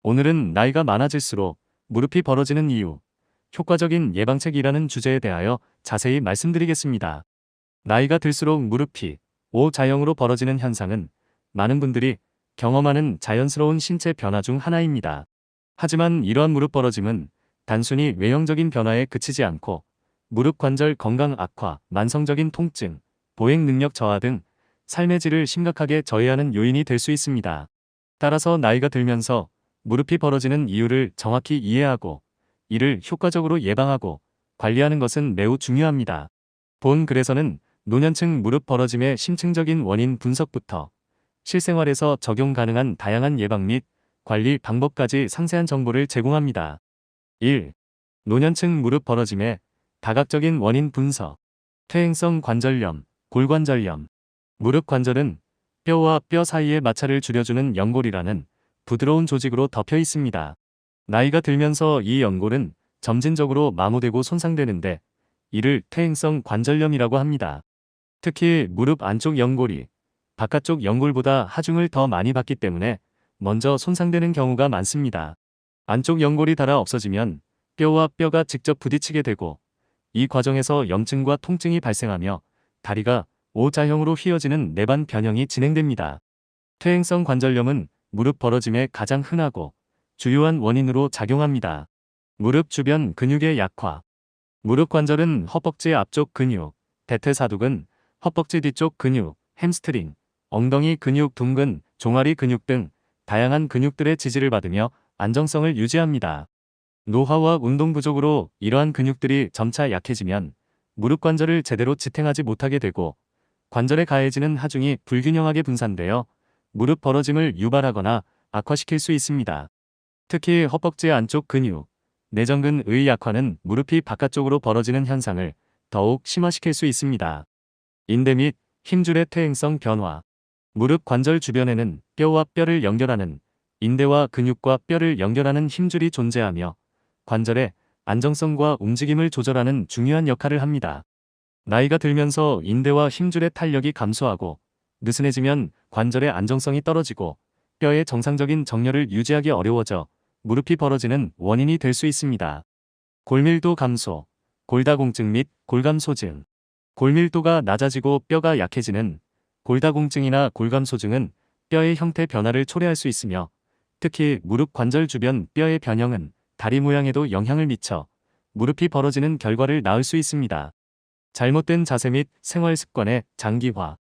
오늘은 나이가 많아질수록 무릎이 벌어지는 이유, 효과적인 예방책이라는 주제에 대하여 자세히 말씀드리겠습니다. 나이가 들수록 무릎이 오자형으로 벌어지는 현상은 많은 분들이 경험하는 자연스러운 신체 변화 중 하나입니다. 하지만 이러한 무릎 벌어짐은 단순히 외형적인 변화에 그치지 않고 무릎 관절 건강 악화, 만성적인 통증, 보행 능력 저하 등 삶의 질을 심각하게 저해하는 요인이 될 수 있습니다. 따라서 나이가 들면서 무릎이 벌어지는 이유를 정확히 이해하고 이를 효과적으로 예방하고 관리하는 것은 매우 중요합니다. 본 글에서는 노년층 무릎 벌어짐의 심층적인 원인 분석부터 실생활에서 적용 가능한 다양한 예방 및 관리 방법까지 상세한 정보를 제공합니다. 1. 노년층 무릎 벌어짐의 다각적인 원인 분석. 퇴행성 관절염, 골관절염. 무릎 관절은 뼈와 뼈 사이의 마찰을 줄여주는 연골이라는 부드러운 조직으로 덮여 있습니다. 나이가 들면서 이 연골은 점진적으로 마모되고 손상되는데 이를 퇴행성 관절염이라고 합니다. 특히 무릎 안쪽 연골이 바깥쪽 연골보다 하중을 더 많이 받기 때문에 먼저 손상되는 경우가 많습니다. 안쪽 연골이 닳아 없어지면 뼈와 뼈가 직접 부딪히게 되고 이 과정에서 염증과 통증이 발생하며 다리가 O자형으로 휘어지는 내반 변형이 진행됩니다. 퇴행성 관절염은 무릎 벌어짐의 가장 흔하고 주요한 원인으로 작용합니다. 무릎 주변 근육의 약화. 무릎 관절은 허벅지 앞쪽 근육, 대퇴사두근, 허벅지 뒤쪽 근육, 햄스트링, 엉덩이 근육 둥근, 종아리 근육 등 다양한 근육들의 지지를 받으며 안정성을 유지합니다. 노화와 운동 부족으로 이러한 근육들이 점차 약해지면 무릎 관절을 제대로 지탱하지 못하게 되고 관절에 가해지는 하중이 불균형하게 분산되어 무릎 벌어짐을 유발하거나 악화시킬 수 있습니다. 특히 허벅지 안쪽 근육, 내전근의 약화는 무릎이 바깥쪽으로 벌어지는 현상을 더욱 심화시킬 수 있습니다. 인대 및 힘줄의 퇴행성 변화. 무릎 관절 주변에는 뼈와 뼈를 연결하는 인대와 근육과 뼈를 연결하는 힘줄이 존재하며 관절의 안정성과 움직임을 조절하는 중요한 역할을 합니다. 나이가 들면서 인대와 힘줄의 탄력이 감소하고 느슨해지면 관절의 안정성이 떨어지고 뼈의 정상적인 정렬을 유지하기 어려워져 무릎이 벌어지는 원인이 될 수 있습니다. 골밀도 감소, 골다공증 및 골감소증. 골밀도가 낮아지고 뼈가 약해지는 골다공증이나 골감소증은 뼈의 형태 변화를 초래할 수 있으며 특히 무릎 관절 주변 뼈의 변형은 다리 모양에도 영향을 미쳐 무릎이 벌어지는 결과를 낳을 수 있습니다. 잘못된 자세 및 생활 습관의 장기화.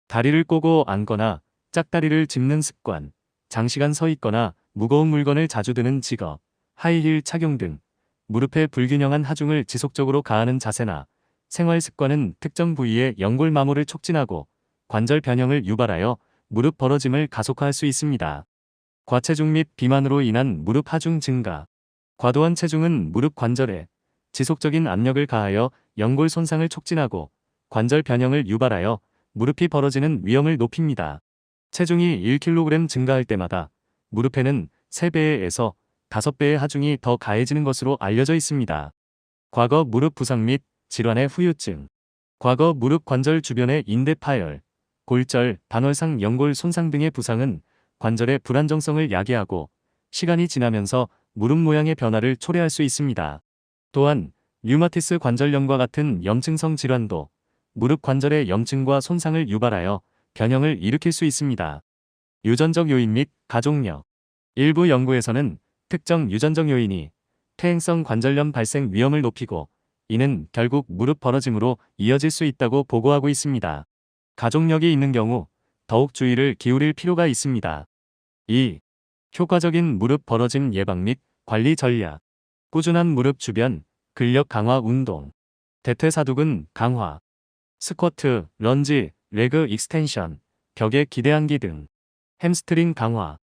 다리를 꼬고 앉거나 짝다리를 짚는 습관, 장시간 서 있거나 무거운 물건을 자주 드는 직업, 하이힐 착용 등 무릎에 불균형한 하중을 지속적으로 가하는 자세나 생활 습관은 특정 부위의 연골 마모를 촉진하고 관절 변형을 유발하여 무릎 벌어짐을 가속화할 수 있습니다. 과체중 및 비만으로 인한 무릎 하중 증가. 과도한 체중은 무릎 관절에 지속적인 압력을 가하여 연골 손상을 촉진하고 관절 변형을 유발하여 무릎이 벌어지는 위험을 높입니다. 체중이 1kg 증가할 때마다 무릎에는 3배에서 5배의 하중이 더 가해지는 것으로 알려져 있습니다. 과거 무릎 부상 및 질환의 후유증. 과거 무릎 관절 주변의 인대 파열, 골절, 반월상 연골 손상 등의 부상은 관절의 불안정성을 야기하고 시간이 지나면서 무릎 모양의 변화를 초래할 수 있습니다. 또한 류마티스 관절염과 같은 염증성 질환도 무릎 관절의 염증과 손상을 유발하여 변형을 일으킬 수 있습니다. 유전적 요인 및 가족력. 일부 연구에서는 특정 유전적 요인이 퇴행성 관절염 발생 위험을 높이고 이는 결국 무릎 벌어짐으로 이어질 수 있다고 보고하고 있습니다. 가족력이 있는 경우 더욱 주의를 기울일 필요가 있습니다. 2. 효과적인 무릎 벌어짐 예방 및 관리 전략. 꾸준한 무릎 주변 근력 강화 운동. 대퇴사두근 강화. 스쿼트, 런지, 레그 익스텐션, 벽에 기대앉기 등. 햄스트링 강화.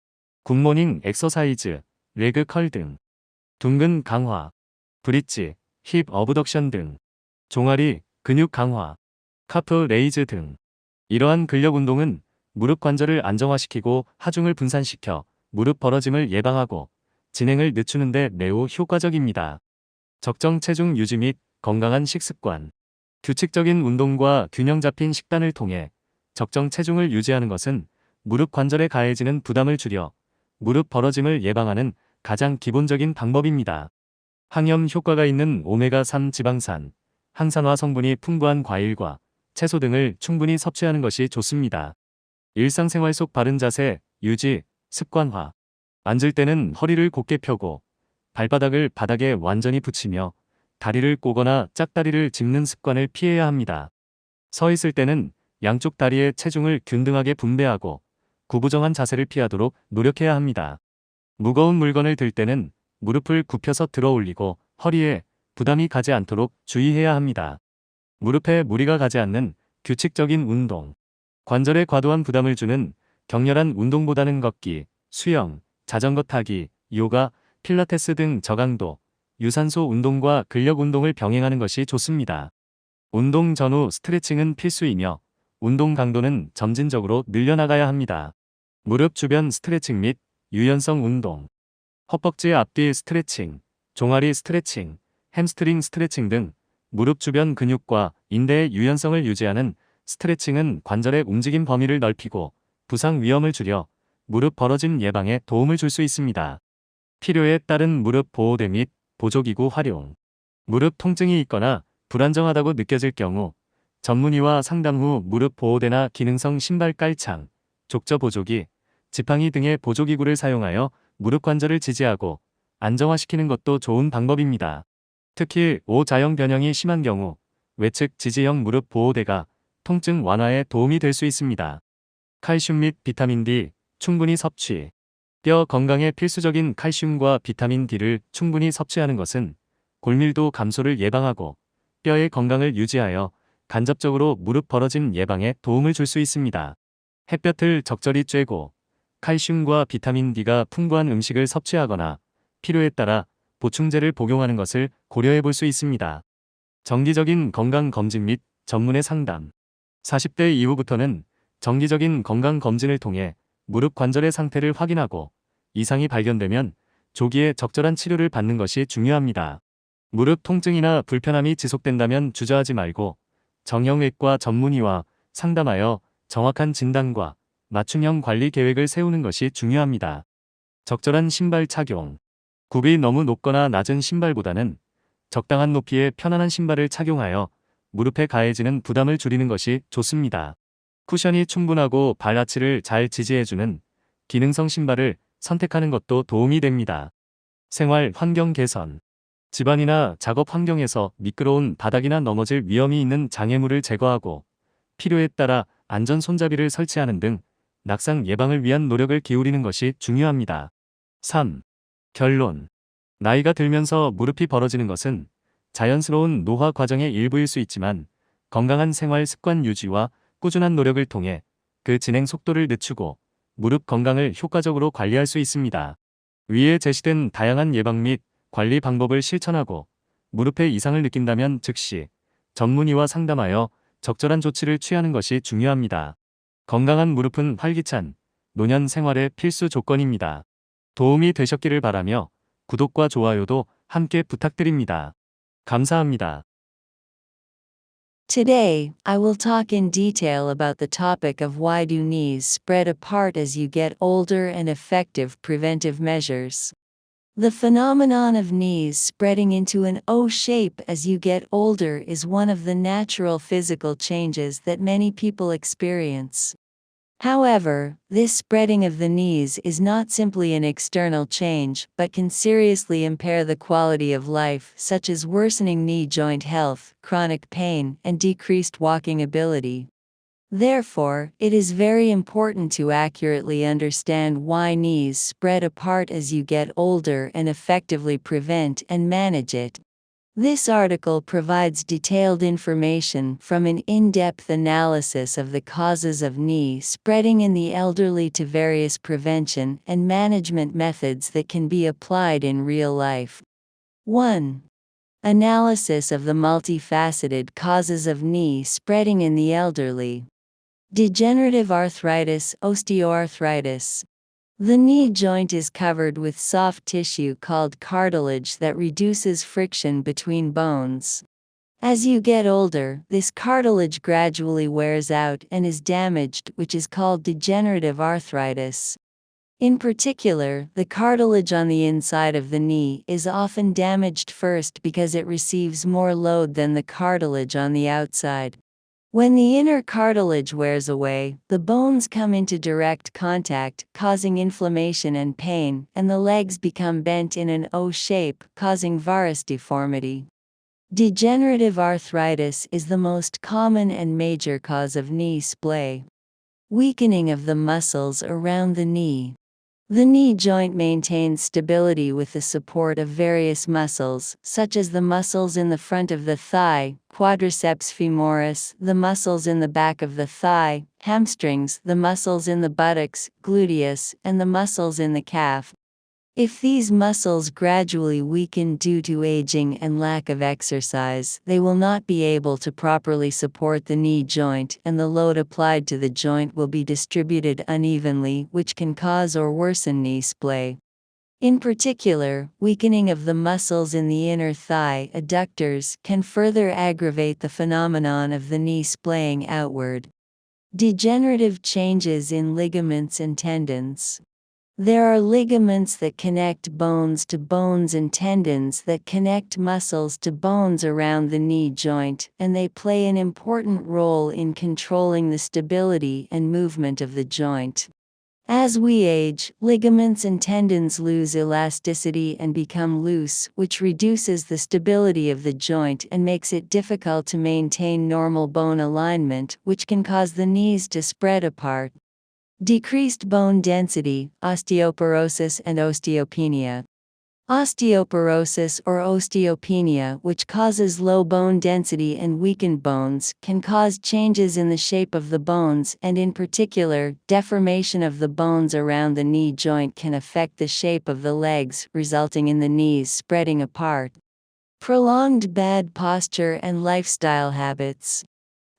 굿모닝 엑서사이즈, 레그 컬 등. 둥근 강화. 브릿지, 힙 어브덕션 등. 종아리, 근육 강화. 카프 레이즈 등. 이러한 근력 운동은 무릎 관절을 안정화시키고 하중을 분산시켜 무릎 벌어짐을 예방하고 진행을 늦추는 데 매우 효과적입니다. 적정 체중 유지 및 건강한 식습관. 규칙적인 운동과 균형 잡힌 식단을 통해 적정 체중을 유지하는 것은 무릎 관절에 가해지는 부담을 줄여 무릎 벌어짐을 예방하는 가장 기본적인 방법입니다. 항염 효과가 있는 오메가3 지방산, 항산화 성분이 풍부한 과일과 채소 등을 충분히 섭취하는 것이 좋습니다. 일상생활 속 바른 자세, 유지, 습관화. 앉을 때는 허리를 곧게 펴고 발바닥을 바닥에 완전히 붙이며 다리를 꼬거나 짝다리를 짚는 습관을 피해야 합니다. 서 있을 때는 양쪽 다리의 체중을 균등하게 분배하고 구부정한 자세를 피하도록 노력해야 합니다. 무거운 물건을 들 때는 무릎을 굽혀서 들어 올리고 허리에 부담이 가지 않도록 주의해야 합니다. 무릎에 무리가 가지 않는 규칙적인 운동. 관절에 과도한 부담을 주는 격렬한 운동보다는 걷기, 수영, 자전거 타기, 요가, 필라테스 등 저강도, 유산소 운동과 근력 운동을 병행하는 것이 좋습니다. 운동 전후 스트레칭은 필수이며 운동 강도는 점진적으로 늘려나가야 합니다. 무릎 주변 스트레칭 및 유연성 운동. 허벅지 앞뒤 스트레칭, 종아리 스트레칭, 햄스트링 스트레칭 등 무릎 주변 근육과 인대의 유연성을 유지하는 스트레칭은 관절의 움직임 범위를 넓히고 부상 위험을 줄여 무릎 벌어짐 예방에 도움을 줄 수 있습니다. 필요에 따른 무릎 보호대 및 보조기구 활용. 무릎 통증이 있거나 불안정하다고 느껴질 경우 전문의와 상담 후 무릎 보호대나 기능성 신발 깔창, 족저 보조기, 지팡이 등의 보조기구를 사용하여 무릎 관절을 지지하고 안정화시키는 것도 좋은 방법입니다. 특히 오자형 변형이 심한 경우 외측 지지형 무릎 보호대가 통증 완화에 도움이 될 수 있습니다. 칼슘 및 비타민 D 충분히 섭취. 뼈 건강에 필수적인 칼슘과 비타민 D를 충분히 섭취하는 것은 골밀도 감소를 예방하고 뼈의 건강을 유지하여 간접적으로 무릎 벌어짐 예방에 도움을 줄 수 있습니다. 햇볕을 적절히 쬐고 칼슘과 비타민 D가 풍부한 음식을 섭취하거나 필요에 따라 보충제를 복용하는 것을 고려해 볼 수 있습니다. 정기적인 건강검진 및 전문의 상담. 40대 이후부터는 정기적인 건강검진을 통해 무릎 관절의 상태를 확인하고 이상이 발견되면 조기에 적절한 치료를 받는 것이 중요합니다. 무릎 통증이나 불편함이 지속된다면 주저하지 말고 정형외과 전문의와 상담하여 정확한 진단과 맞춤형 관리 계획을 세우는 것이 중요합니다. 적절한 신발 착용. 굽이 너무 높거나 낮은 신발보다는 적당한 높이의 편안한 신발을 착용하여 무릎에 가해지는 부담을 줄이는 것이 좋습니다. 쿠션이 충분하고 발아치를 잘 지지해주는 기능성 신발을 선택하는 것도 도움이 됩니다. 생활 환경 개선. 집안이나 작업 환경에서 미끄러운 바닥이나 넘어질 위험이 있는 장애물을 제거하고 필요에 따라 안전 손잡이를 설치하는 등 낙상 예방을 위한 노력을 기울이는 것이 중요합니다. 3. 결론. 나이가 들면서 무릎이 벌어지는 것은 자연스러운 노화 과정의 일부일 수 있지만 건강한 생활 습관 유지와 꾸준한 노력을 통해 그 진행 속도를 늦추고 무릎 건강을 효과적으로 관리할 수 있습니다. 위에 제시된 다양한 예방 및 관리 방법을 실천하고 무릎에 이상을 느낀다면 즉시 전문의와 상담하여 적절한 조치를 취하는 것이 중요합니다. 건강한 무릎은 활기찬 노년 생활의 필수 조건입니다. 도움이 되셨기를 바라며 구독과 좋아요도 함께 부탁드립니다. 감사합니다. Today, I will talk in detail about the topic of why do knees spread apart as you get older and effective preventive measures. The phenomenon of knees spreading into an O shape as you get older is one of the natural physical changes that many people experience. However, this spreading of the knees is not simply an external change but can seriously impair the quality of life, such as worsening knee joint health, chronic pain, and decreased walking ability. Therefore, it is very important to accurately understand why knees spread apart as you get older and effectively prevent and manage it. This article provides detailed information from an in-depth analysis of the causes of knee spreading in the elderly to various prevention and management methods that can be applied in real life. 1. Analysis of the multifaceted causes of knee spreading in the elderly. Degenerative arthritis, osteoarthritis. The knee joint is covered with soft tissue called cartilage that reduces friction between bones. As you get older, this cartilage gradually wears out and is damaged, which is called degenerative arthritis. In particular, the cartilage on the inside of the knee is often damaged first because it receives more load than the cartilage on the outside. When the inner cartilage wears away, the bones come into direct contact, causing inflammation and pain, and the legs become bent in an O shape, causing varus deformity. Degenerative arthritis is the most common and major cause of knee splay. Weakening of the muscles around the knee. The knee joint maintains stability with the support of various muscles, such as the muscles in the front of the thigh, quadriceps femoris, the muscles in the back of the thigh, hamstrings, the muscles in the buttocks, gluteus, and the muscles in the calf. If these muscles gradually weaken due to aging and lack of exercise, they will not be able to properly support the knee joint, and the load applied to the joint will be distributed unevenly, which can cause or worsen knee splay. In particular, weakening of the muscles in the inner thigh adductors can further aggravate the phenomenon of the knee splaying outward. Degenerative changes in ligaments and tendons. There are ligaments that connect bones to bones and tendons that connect muscles to bones around the knee joint, and they play an important role in controlling the stability and movement of the joint. As we age, ligaments and tendons lose elasticity and become loose, which reduces the stability of the joint and makes it difficult to maintain normal bone alignment, which can cause the knees to spread apart. Decreased bone density, osteoporosis and osteopenia. Osteoporosis or osteopenia, which causes low bone density and weakened bones, can cause changes in the shape of the bones, and in particular, deformation of the bones around the knee joint can affect the shape of the legs, resulting in the knees spreading apart. Prolonged bad posture and lifestyle habits.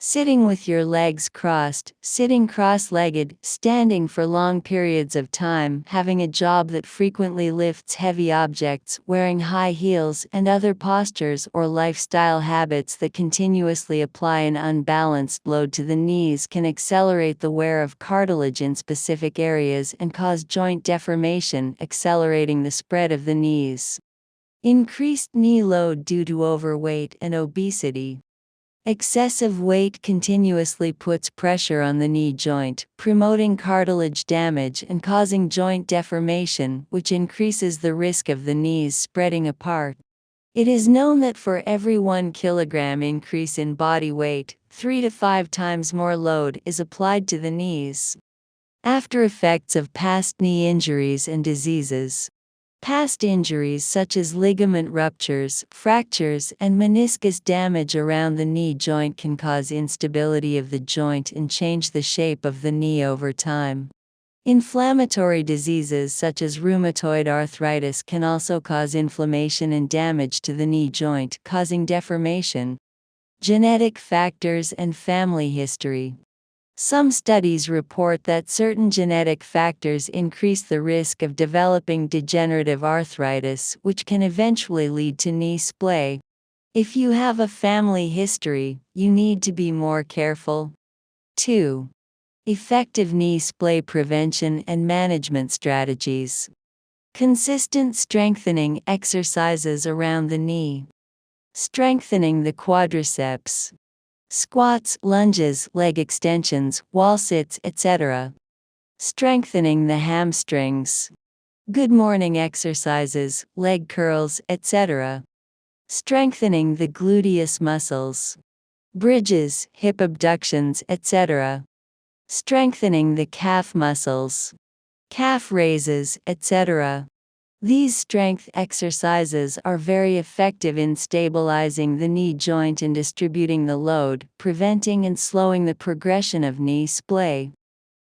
Sitting with your legs crossed, sitting cross-legged, standing for long periods of time, having a job that frequently lifts heavy objects, wearing high heels, and other postures or lifestyle habits that continuously apply an unbalanced load to the knees can accelerate the wear of cartilage in specific areas and cause joint deformation, accelerating the spread of the knees. Increased knee load due to overweight and obesity. Excessive weight continuously puts pressure on the knee joint, promoting cartilage damage and causing joint deformation, which increases the risk of the knees spreading apart. It is known that for every 1 kilogram increase in body weight, 3 to 5 times more load is applied to the knees. After effects of past knee injuries and diseases. Past injuries such as ligament ruptures, fractures, and meniscus damage around the knee joint can cause instability of the joint and change the shape of the knee over time. Inflammatory diseases such as rheumatoid arthritis can also cause inflammation and damage to the knee joint, causing deformation. Genetic factors and family history. Some studies report that certain genetic factors increase the risk of developing degenerative arthritis, which can eventually lead to knee splay. If you have a family history, you need to be more careful. 2. Effective knee splay prevention and management strategies. Consistent strengthening exercises around the knee. Strengthening the quadriceps. Squats, lunges, leg extensions, wall sits, etc. Strengthening the hamstrings. Good morning exercises, leg curls, etc. Strengthening the gluteus muscles. Bridges, hip abductions, etc. Strengthening the calf muscles. Calf raises, etc. These strength exercises are very effective in stabilizing the knee joint and distributing the load, preventing and slowing the progression of knee splay.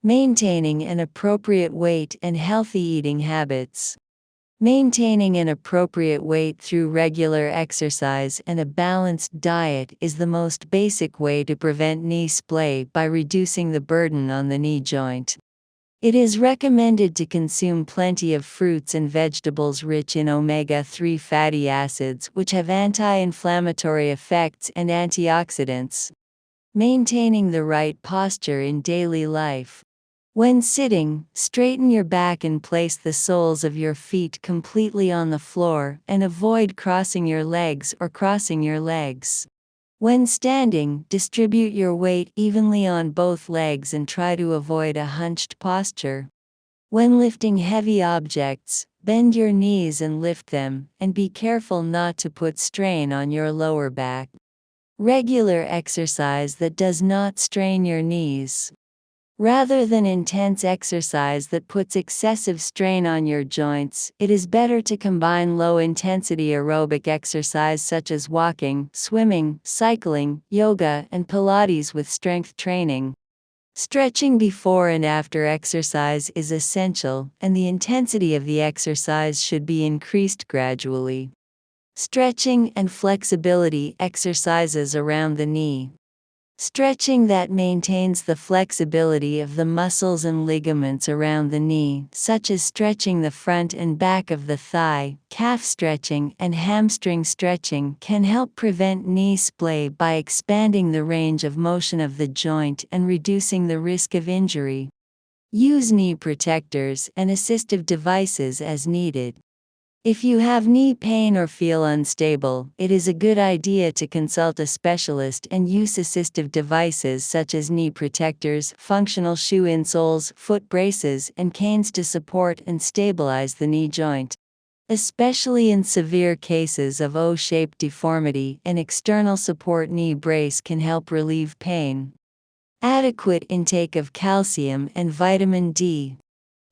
Maintaining an appropriate weight and healthy eating habits. Maintaining an appropriate weight through regular exercise and a balanced diet is the most basic way to prevent knee splay by reducing the burden on the knee joint. It is recommended to consume plenty of fruits and vegetables rich in omega-3 fatty acids, which have anti-inflammatory effects and antioxidants. Maintaining the right posture in daily life. When sitting, straighten your back and place the soles of your feet completely on the floor and avoid crossing your legs or crossing your legs. When standing, distribute your weight evenly on both legs and try to avoid a hunched posture. When lifting heavy objects, bend your knees and lift them, and be careful not to put strain on your lower back. Regular exercise that does not strain your knees. Rather than intense exercise that puts excessive strain on your joints, it is better to combine low-intensity aerobic exercise such as walking, swimming, cycling, yoga, and Pilates with strength training. Stretching before and after exercise is essential, and the intensity of the exercise should be increased gradually. Stretching and flexibility exercises around the knee. Stretching that maintains the flexibility of the muscles and ligaments around the knee, such as stretching the front and back of the thigh, calf stretching, and hamstring stretching, can help prevent knee splay by expanding the range of motion of the joint and reducing the risk of injury. Use knee protectors and assistive devices as needed. If you have knee pain or feel unstable, it is a good idea to consult a specialist and use assistive devices such as knee protectors, functional shoe insoles, foot braces, and canes to support and stabilize the knee joint. Especially in severe cases of O-shaped deformity, an external support knee brace can help relieve pain. Adequate intake of calcium and vitamin D.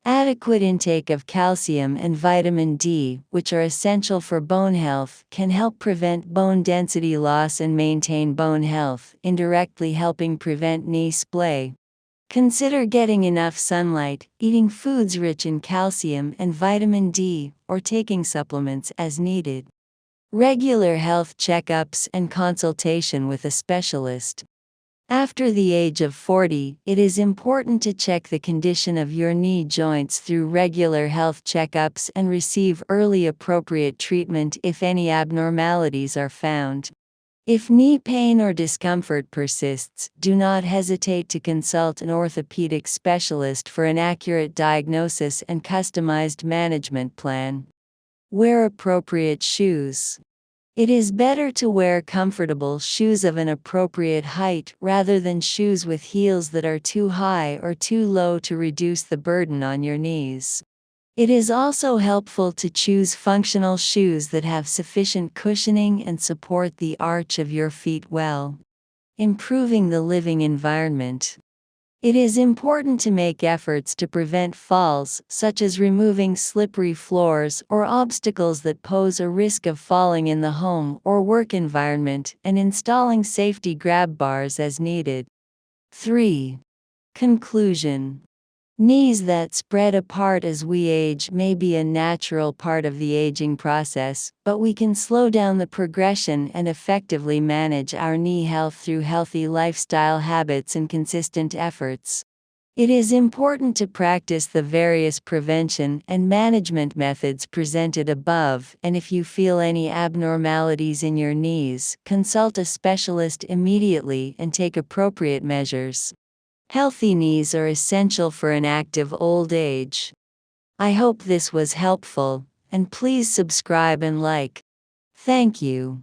Adequate intake of calcium and vitamin D, which are essential for bone health, can help prevent bone density loss and maintain bone health, indirectly helping prevent knee splay. Consider getting enough sunlight, eating foods rich in calcium and vitamin D, or taking supplements as needed. Regular health checkups and consultation with a specialist. After the age of 40, it is important to check the condition of your knee joints through regular health checkups and receive early appropriate treatment if any abnormalities are found. If knee pain or discomfort persists, do not hesitate to consult an orthopedic specialist for an accurate diagnosis and customized management plan. Wear appropriate shoes. It is better to wear comfortable shoes of an appropriate height rather than shoes with heels that are too high or too low to reduce the burden on your knees. It is also helpful to choose functional shoes that have sufficient cushioning and support the arch of your feet well. Improving the living environment. It is important to make efforts to prevent falls, such as removing slippery floors or obstacles that pose a risk of falling in the home or work environment, and installing safety grab bars as needed. 3. Conclusion. Knees that spread apart as we age may be a natural part of the aging process, but we can slow down the progression and effectively manage our knee health through healthy lifestyle habits and consistent efforts. It is important to practice the various prevention and management methods presented above, and if you feel any abnormalities in your knees, consult a specialist immediately and take appropriate measures. Healthy knees are essential for an active old age. I hope this was helpful, and please subscribe and like. Thank you.